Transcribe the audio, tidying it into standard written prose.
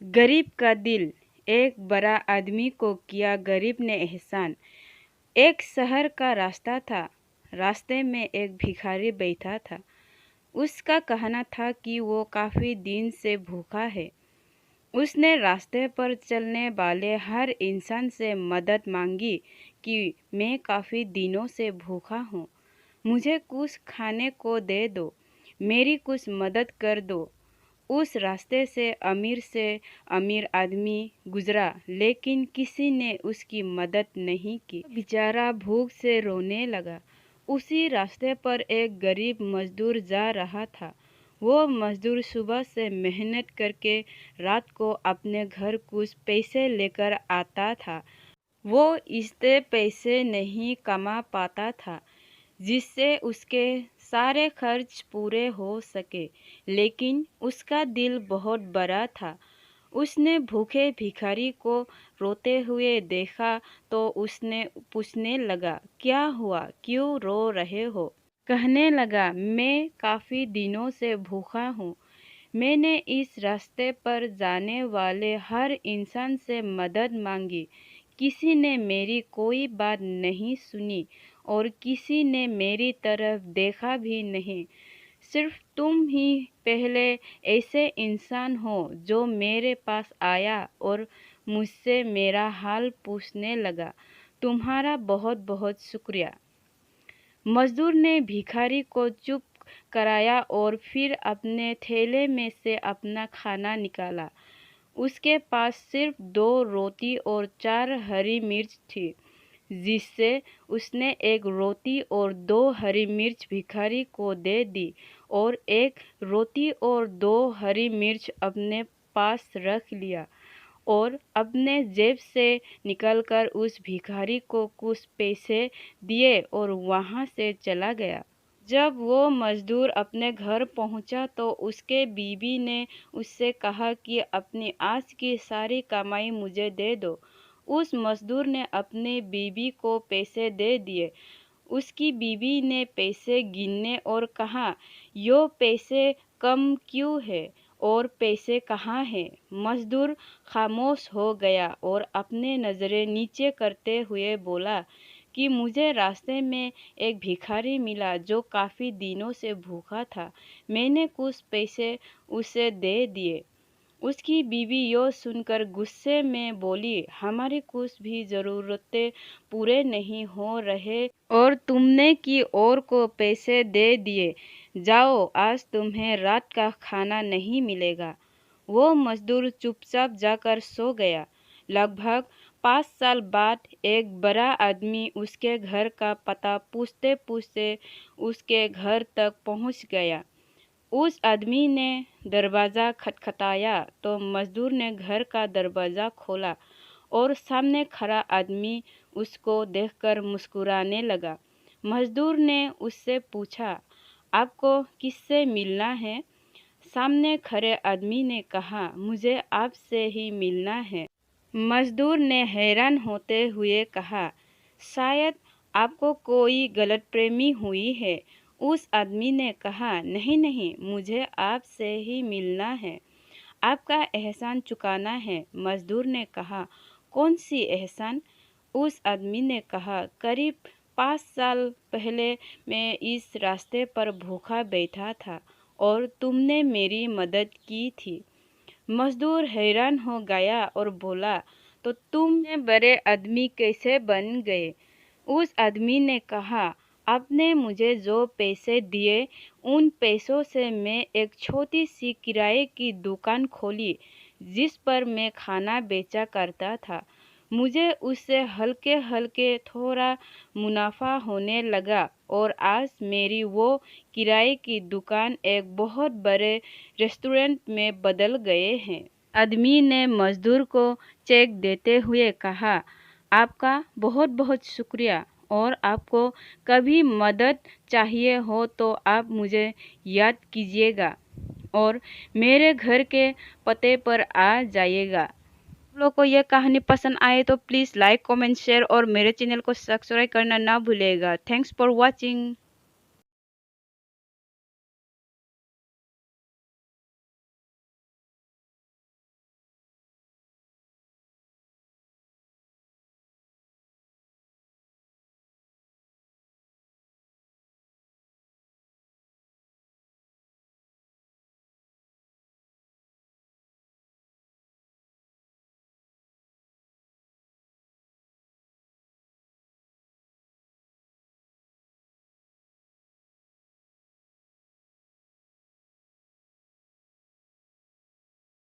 गरीब का दिल। एक बड़ा आदमी को किया गरीब ने एहसान। एक शहर का रास्ता था। रास्ते में एक भिखारी बैठा था। उसका कहना था कि वो काफ़ी दिन से भूखा है। उसने रास्ते पर चलने वाले हर इंसान से मदद मांगी कि मैं काफ़ी दिनों से भूखा हूँ, मुझे कुछ खाने को दे दो, मेरी कुछ मदद कर दो। उस रास्ते से अमीर आदमी गुजरा, लेकिन किसी ने उसकी मदद नहीं की। बेचारा भूख से रोने लगा। उसी रास्ते पर एक गरीब मजदूर जा रहा था। वो मजदूर सुबह से मेहनत करके रात को अपने घर कुछ पैसे लेकर आता था। वो इतने पैसे नहीं कमा पाता था जिससे उसके सारे खर्च पूरे हो सके, लेकिन उसका दिल बहुत बड़ा था। उसने भूखे भिखारी को रोते हुए देखा तो उसने पूछने लगा, क्या हुआ, क्यों रो रहे हो? कहने लगा, मैं काफ़ी दिनों से भूखा हूँ। मैंने इस रास्ते पर जाने वाले हर इंसान से मदद मांगी, किसी ने मेरी कोई बात नहीं सुनी और किसी ने मेरी तरफ देखा भी नहीं। सिर्फ तुम ही पहले ऐसे इंसान हो जो मेरे पास आया और मुझसे मेरा हाल पूछने लगा। तुम्हारा बहुत बहुत शुक्रिया। मजदूर ने भिखारी को चुप कराया और फिर अपने थैले में से अपना खाना निकाला। उसके पास सिर्फ 2 रोटी और 4 हरी मिर्च थी, जिससे उसने एक रोटी और 2 हरी मिर्च भिखारी को दे दी और एक रोटी और 2 हरी मिर्च अपने पास रख लिया और अपने जेब से निकालकर उस भिखारी को कुछ पैसे दिए और वहाँ से चला गया। जब वो मजदूर अपने घर पहुंचा तो उसके बीवी ने उससे कहा कि अपनी आज की सारी कमाई मुझे दे दो। उस मजदूर ने अपनी बीवी को पैसे दे दिए। उसकी बीवी ने पैसे गिने और कहा, यो पैसे कम क्यों है और पैसे कहाँ हैं? मजदूर खामोश हो गया और अपने नज़रें नीचे करते हुए बोला कि मुझे रास्ते में एक भिखारी मिला जो काफ़ी दिनों से भूखा था। मैंने कुछ पैसे उसे दे दिए। उसकी बीवी यो सुनकर गुस्से में बोली, हमारी कुछ भी ज़रूरतें पूरे नहीं हो रहे और तुमने कि और को पैसे दे दिए। जाओ, आज तुम्हें रात का खाना नहीं मिलेगा। वो मजदूर चुपचाप जाकर सो गया। लगभग 5 साल बाद एक बड़ा आदमी उसके घर का पता पूछते पूछते उसके घर तक पहुंच गया। उस आदमी ने दरवाज़ा खटखटाया तो मजदूर ने घर का दरवाज़ा खोला और सामने खड़ा आदमी उसको देखकर मुस्कुराने लगा। मजदूर ने उससे पूछा, आपको किससे मिलना है? सामने खड़े आदमी ने कहा, मुझे आपसे ही मिलना है। मजदूर ने हैरान होते हुए कहा, शायद आपको कोई गलतफहमी हुई है। उस आदमी ने कहा, नहीं नहीं, मुझे आपसे ही मिलना है, आपका एहसान चुकाना है। मजदूर ने कहा, कौन सी एहसान? उस आदमी ने कहा, करीब 5 साल पहले मैं इस रास्ते पर भूखा बैठा था और तुमने मेरी मदद की थी। मजदूर हैरान हो गया और बोला, तो तुम बड़े आदमी कैसे बन गए? उस आदमी ने कहा, आपने मुझे जो पैसे दिए उन पैसों से मैं एक छोटी सी किराए की दुकान खोली जिस पर मैं खाना बेचा करता था। मुझे उससे हल्के हल्के थोड़ा मुनाफा होने लगा और आज मेरी वो किराए की दुकान एक बहुत बड़े रेस्टोरेंट में बदल गए हैं। आदमी ने मजदूर को चेक देते हुए कहा, आपका बहुत बहुत शुक्रिया और आपको कभी मदद चाहिए हो तो आप मुझे याद कीजिएगा और मेरे घर के पते पर आ जाइएगा। आप लोग को यह कहानी पसंद आए तो प्लीज़ लाइक, कमेंट, शेयर और मेरे चैनल को सब्सक्राइब करना ना भूलिएगा। Thanks for watching.